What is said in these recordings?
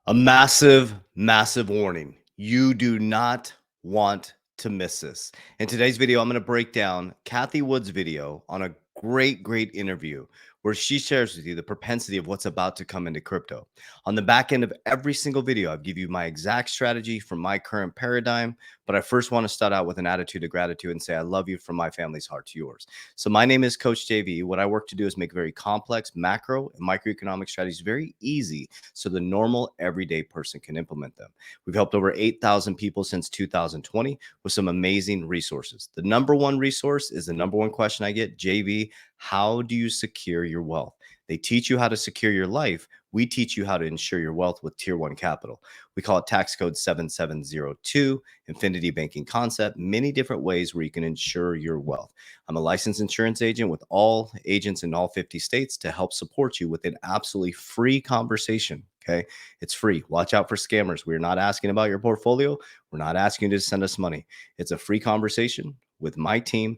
A massive, massive warning. You do not want to miss this. In today's video, I'm going to break down Kathy Wood's video on a great interview where she shares with you the propensity of what's about to come into crypto. On the back end of every single video, I'll give you my exact strategy from my current paradigm. But I first want to start out with an attitude of gratitude and say, I love you from my family's heart to yours. So my name is Coach JV. What I work to do is make very complex macro and microeconomic strategies very easy so the normal everyday person can implement them. We've helped over 8,000 people since 2020 with some amazing resources. The number one resource is the number one question I get, JV, how do you secure your wealth? They teach you how to secure your life. We teach you how to ensure your wealth with tier one capital. We call it tax code 7702, infinity banking concept, many different ways where you can ensure your wealth. I'm a licensed insurance agent with all agents in all 50 states to help support you with an absolutely free conversation. Okay. It's free. Watch out for scammers. We're not asking about your portfolio. We're not asking you to send us money. It's a free conversation with my team,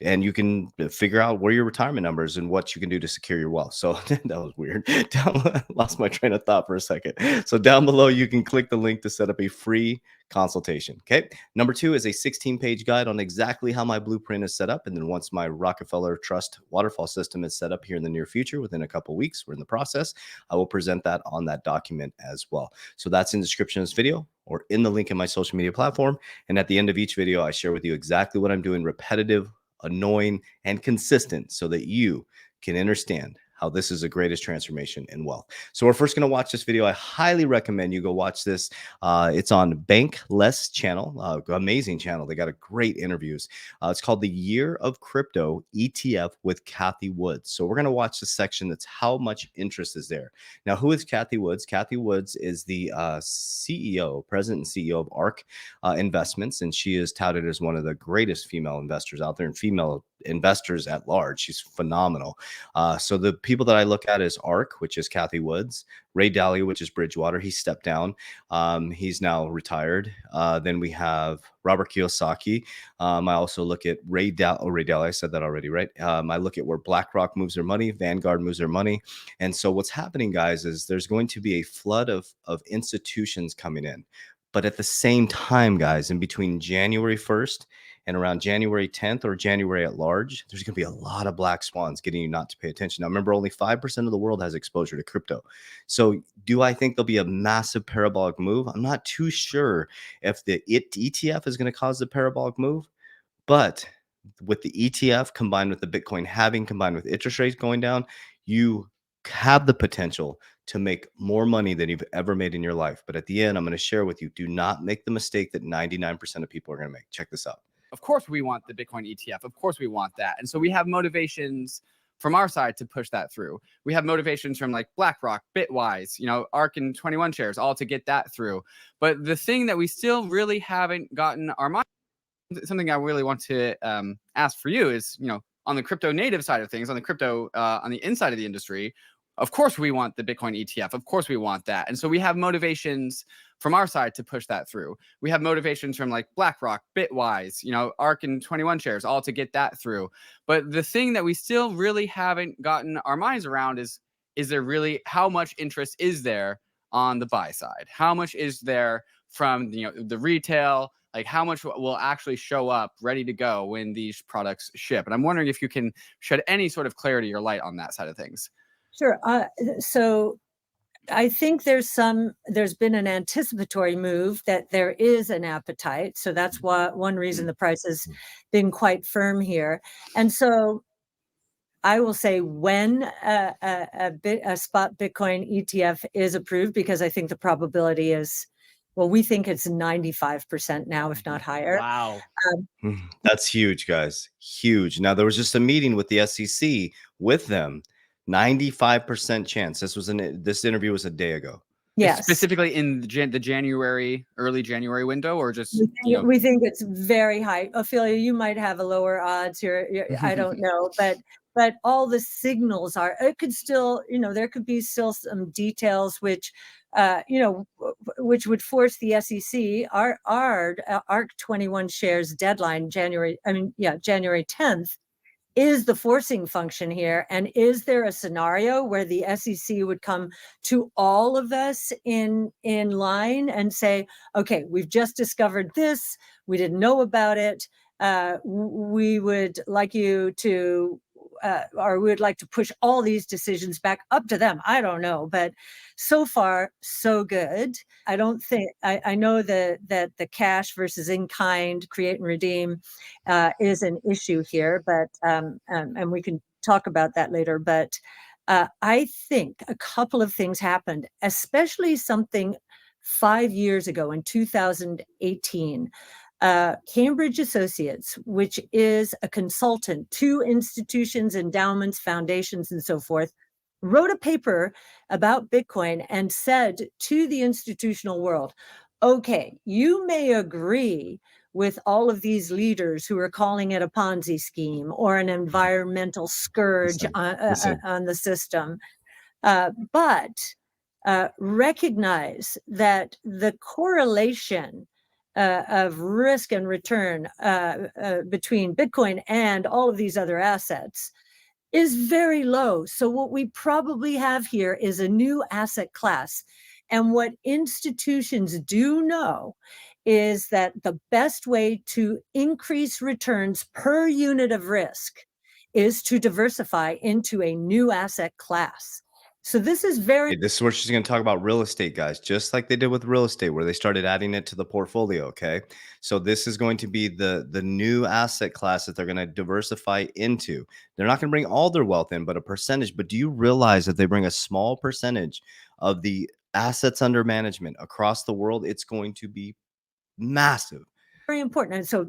and you can figure out where your retirement numbers and what you can do to secure your wealth. So that was weird. Lost my train of thought for a second. So down below, you can click the link to set up a free consultation. Okay. Number two is a 16-page guide on exactly how my blueprint is set up. And then once my Rockefeller Trust waterfall system is set up here in the near future, within a couple of weeks, we're in the process, I will present that on that document as well. So that's in the description of this video or in the link in my social media platform. And at the end of each video, I share with you exactly what I'm doing, repetitive, annoying, and consistent so that you can understand how this is the greatest transformation in wealth. So we're first going to watch this video. I highly recommend you go watch this. It's on Bankless channel, amazing channel. They got a great interviews. It's called The Year of Crypto ETF with Kathy Woods. So we're going to watch the section that's how much interest is there. Now, who is Kathy Woods? Kathy Woods is the president and CEO of ARK Investments, and she is touted as one of the greatest female investors out there and female investors at large. She's phenomenal. So the people that I look at is ARK, which is Kathy Woods, Ray Dalio, which is Bridgewater. He stepped down. He's now retired. Then we have Robert Kiyosaki. I also look at Ray Dalio. I said that already, right? I look at where BlackRock moves their money, Vanguard moves their money. And so what's happening, guys, is there's going to be a flood of institutions coming in. But at the same time, guys, in between January 1st and around January 10th or January at large, there's going to be a lot of black swans getting you not to pay attention. Now, remember, only 5% of the world has exposure to crypto. So do I think there'll be a massive parabolic move? I'm not too sure if the ETF is going to cause the parabolic move, but with the ETF combined with the Bitcoin halving, combined with interest rates going down, you have the potential to make more money than you've ever made in your life. But at the end, I'm going to share with you, do not make the mistake that 99% of people are going to make. Check this out. Of course, we want the Bitcoin ETF. Of course, we want that. And so we have motivations from our side to push that through. We have motivations from like BlackRock, Bitwise, ARK and 21 shares, all to get that through. But the thing that we still really haven't gotten our mind, something I really want to ask for you is, on the crypto native side of things, on the crypto, on the inside of the industry, of course, we want the Bitcoin ETF. Of course, we want that. And so we have motivations from our side to push that through. We have motivations from like BlackRock, Bitwise, ARK and 21 shares, all to get that through. But the thing that we still really haven't gotten our minds around is there really, how much interest is there on the buy side? How much is there from the retail? Like how much will actually show up ready to go when these products ship? And I'm wondering if you can shed any sort of clarity or light on that side of things. Sure. So I think there's been an anticipatory move that there is an appetite. So that's one reason the price has been quite firm here. And so I will say when a spot Bitcoin ETF is approved, because I think the probability is, well, we think it's 95% now, if not higher. Wow. That's huge, guys. Huge. Now, there was just a meeting with the SEC with them. 95% chance. This interview was a day ago. Yes. Specifically in the early January window, or just we think it's very high. Ophelia, you might have a lower odds here. I don't know, but all the signals are. It could still, there could be still some details which, which would force the SEC. Our ARK 21 shares deadline January 10th. is the forcing function here? And is there a scenario where the SEC would come to all of us in line and say, okay, we've just discovered this, we didn't know about it, we would like you to or we would like to push all these decisions back up to them. I don't know, but so far so good. I don't think I know that the cash versus in kind, create and redeem, is an issue here, but and we can talk about that later. But I think a couple of things happened, especially something 5 years ago in 2018. Cambridge Associates, which is a consultant to institutions, endowments, foundations, and so forth, wrote a paper about Bitcoin and said to the institutional world, okay, you may agree with all of these leaders who are calling it a Ponzi scheme or an environmental scourge on the system, but recognize that the correlation of risk and return between Bitcoin and all of these other assets is very low. So what we probably have here is a new asset class. And what institutions do know is that the best way to increase returns per unit of risk is to diversify into a new asset class. So this is very Hey, this is where she's going to talk about real estate, guys, just like they did with real estate, where they started adding it to the portfolio. Okay, so this is going to be the new asset class that they're going to diversify into. They're not going to bring all their wealth in, but a percentage. But do you realize that they bring a small percentage of the assets under management across the world? It's going to be massive. very important. And so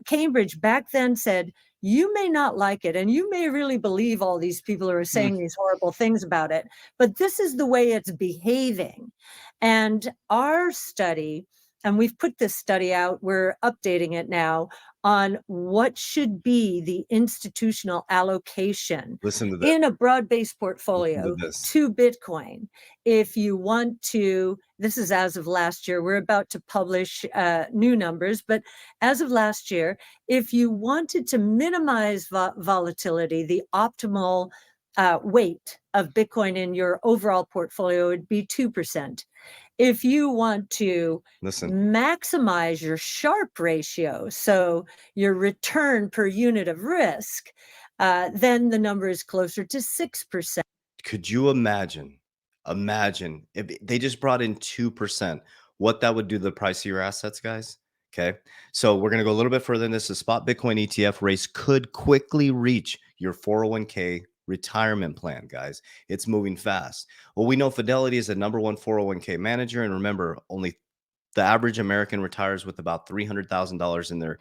Cambridge back then said, you may not like it, and you may really believe all these people who are saying these horrible things about it, but this is the way it's behaving. And our study, and we've put this study out, we're updating it now, on what should be the institutional allocation Listen to this. in a broad-based portfolio Listen to this. to Bitcoin. If you want to, this is as of last year, we're about to publish new numbers, but as of last year, if you wanted to minimize volatility, the optimal weight of Bitcoin in your overall portfolio would be 2%. If you want to maximize your Sharpe ratio, so your return per unit of risk, then the number is closer to 6%. Could you imagine if they just brought in 2%, what that would do to the price of your assets, guys? Okay. So we're going to go a little bit further than this. The spot Bitcoin ETF race could quickly reach your 401k retirement plan, guys. It's moving fast. Well, we know Fidelity is the #1 401k manager. And remember, only the average American retires with about $300,000 in their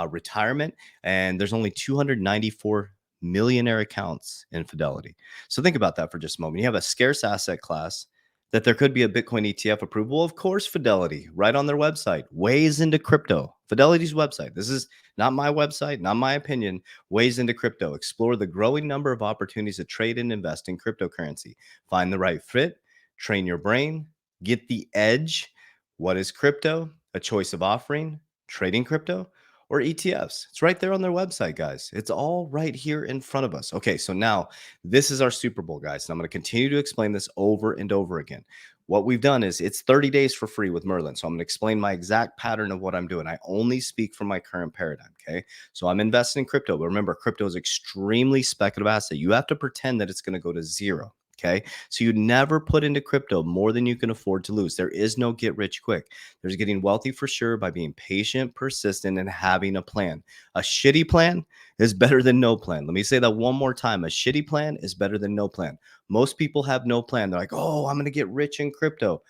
retirement. And there's only 294 millionaire accounts in Fidelity. So think about that for just a moment. You have a scarce asset class that there could be a Bitcoin ETF approval. Of course, Fidelity, right on their website, weighs into crypto. Fidelity's website. This is not my website, not my opinion. Weighs into crypto. Explore the growing number of opportunities to trade and invest in cryptocurrency. Find the right fit. Train your brain. Get the edge. What is crypto? A choice of offering, trading crypto, or ETFs. It's right there on their website, guys. It's all right here in front of us. Okay, so now this is our Super Bowl, guys. And I'm going to continue to explain this over and over again. What we've done is it's 30 days for free with Merlin. So I'm going to explain my exact pattern of what I'm doing. I only speak from my current paradigm. Okay. So I'm investing in crypto, but remember, crypto is extremely speculative asset. You have to pretend that it's going to go to zero. Okay. So you never put into crypto more than you can afford to lose. There is no get rich quick. There's getting wealthy for sure by being patient, persistent, and having a plan. A shitty plan is better than no plan. Let me say that one more time. A shitty plan is better than no plan. Most people have no plan. They're like, oh, I'm going to get rich in crypto.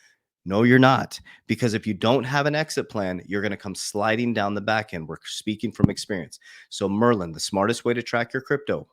No, you're not. Because if you don't have an exit plan, you're going to come sliding down the back end. We're speaking from experience. So Merlin, the smartest way to track your crypto.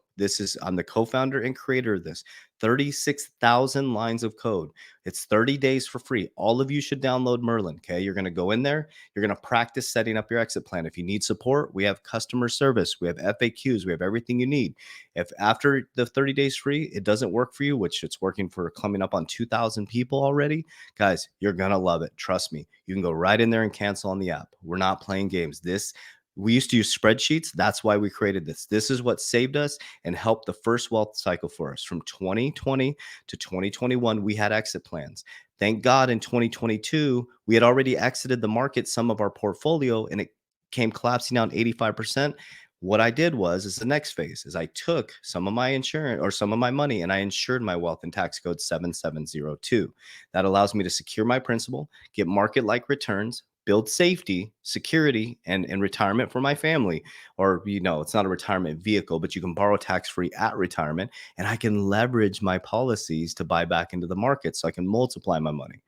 I'm the co-founder and creator of this. 36,000 lines of code. It's 30 days for free. All of you should download Merlin. Okay. You're going to go in there. You're going to practice setting up your exit plan. If you need support, we have customer service. We have FAQs. We have everything you need. If after the 30 days free, it doesn't work for you, which it's working for coming up on 2,000 people already, guys, you're going to love it. Trust me. You can go right in there and cancel on the app. We're not playing games. This We used to use spreadsheets. That's why we created this. This is what saved us and helped the first wealth cycle for us. From 2020 to 2021, we had exit plans. Thank God in 2022, we had already exited the market, some of our portfolio, and it came collapsing down 85%. What I did is the next phase is I took some of my insurance or some of my money and I insured my wealth in tax code 7702. That allows me to secure my principal, get market like returns, build safety, security, and retirement for my family. Or, it's not a retirement vehicle, but you can borrow tax-free at retirement. And I can leverage my policies to buy back into the market so I can multiply my money.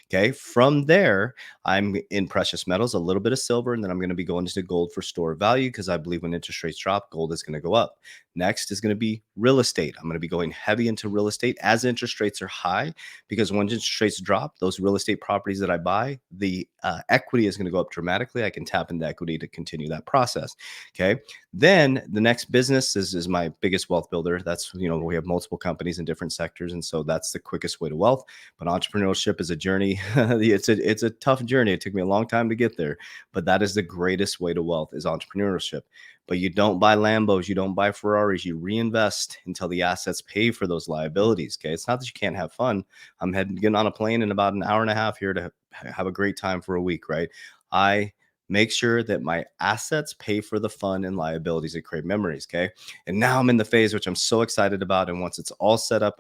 Okay. From there, I'm in precious metals, a little bit of silver, and then I'm going to be going into gold for store value because I believe when interest rates drop, gold is going to go up. Next is going to be real estate. I'm going to be going heavy into real estate as interest rates are high, because when interest rates drop, those real estate properties that I buy, the equity is going to go up dramatically. I can tap into equity to continue that process. Okay. Then the next business is my biggest wealth builder. That's, we have multiple companies in different sectors. And so that's the quickest way to wealth. But entrepreneurship is a journey. It's a tough journey. It took me a long time to get there, but that is the greatest way to wealth is entrepreneurship. But you don't buy Lambos, you don't buy Ferraris, you reinvest until the assets pay for those liabilities. Okay. It's not that you can't have fun. I'm getting on a plane in about an hour and a half here to have a great time for a week, right? I make sure that my assets pay for the fun and liabilities that create memories. Okay. And now I'm in the phase, which I'm so excited about. And once it's all set up,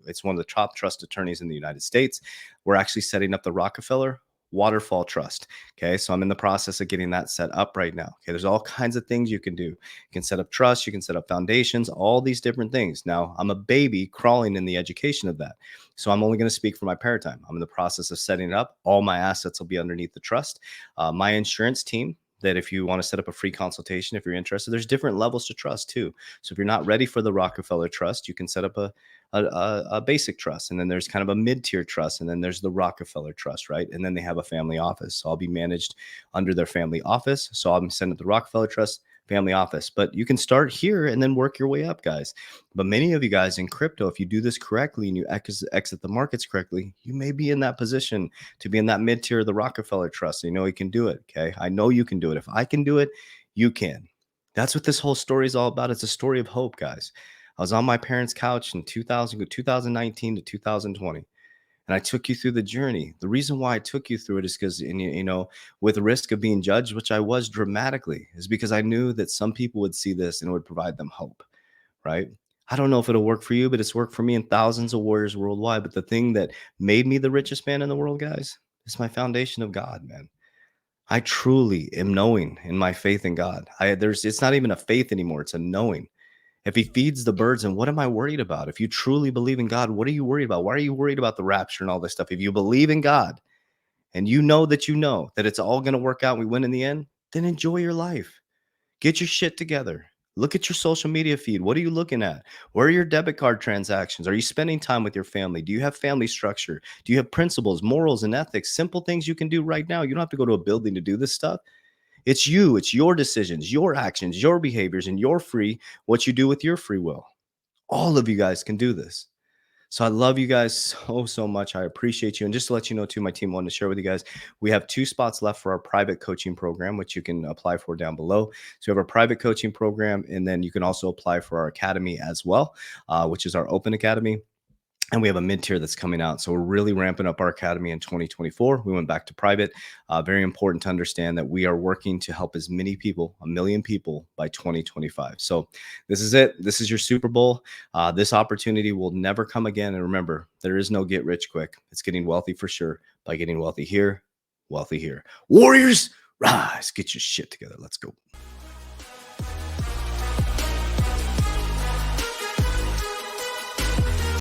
it's one of the top trust attorneys in the United States. We're actually setting up the Rockefeller Waterfall Trust. Okay. So I'm in the process of getting that set up right now. Okay. There's all kinds of things you can do. You can set up trusts, you can set up foundations, all these different things. Now I'm a baby crawling in the education of that. So I'm only going to speak for my paradigm. I'm in the process of setting it up. All my assets will be underneath the trust. My insurance team, that if you want to set up a free consultation, if you're interested, there's different levels to trust too. So if you're not ready for the Rockefeller Trust, you can set up a basic trust. And then there's kind of a mid-tier trust. And then there's the Rockefeller Trust, right? And then they have a family office. So I'll be managed under their family office. So I'm sending the Rockefeller Trust family office. But you can start here and then work your way up, guys. But many of you guys in crypto, if you do this correctly and you exit the markets correctly, you may be in that position to be in that mid-tier of the Rockefeller Trust. You can do it. Okay. I know you can do it. If I can do it, you can. That's what this whole story is all about. It's a story of hope, guys. I was on my parents' couch in 2019 to 2020. And I took you through the journey. The reason why I took you through it is because, with the risk of being judged, which I was dramatically, is because I knew that some people would see this and it would provide them hope, right? I don't know if it'll work for you, but it's worked for me and thousands of warriors worldwide. But the thing that made me the richest man in the world, guys, is my foundation of God, man. I truly am knowing in my faith in God. It's not even a faith anymore. It's a knowing. If he feeds the birds, and what am I worried about? If you truly believe in God, what are you worried about? Why are you worried about the rapture and all this stuff? If you believe in God and you know that it's all going to work out and we win in the end, then enjoy your life. Get your shit together. Look at your social media feed. What are you looking at? Where are your debit card transactions? Are you spending time with your family? Do you have family structure? Do you have principles, morals, and ethics? Simple things you can do right now. You don't have to go to a building to do this stuff. It's you. It's your decisions, your actions, your behaviors, and what you do with your free will. All of you guys can do this. So I love you guys so much. I appreciate you. And just to let you know, too, my team wanted to share with you guys, we have 2 spots left for our private coaching program, which you can apply for down below. So we have our private coaching program, and then you can also apply for our academy as well, which is our open academy. And we have a mid-tier that's coming out. So we're really ramping up our academy in 2024. We went back to private. Very important to understand that we are working to help as many people, 1 million people by 2025. So this is it. This is your Super Bowl. This opportunity will never come again. And remember, there is no get rich quick. It's getting wealthy for sure by getting wealthy here, wealthy here. Warriors, rise, get your shit together. Let's go.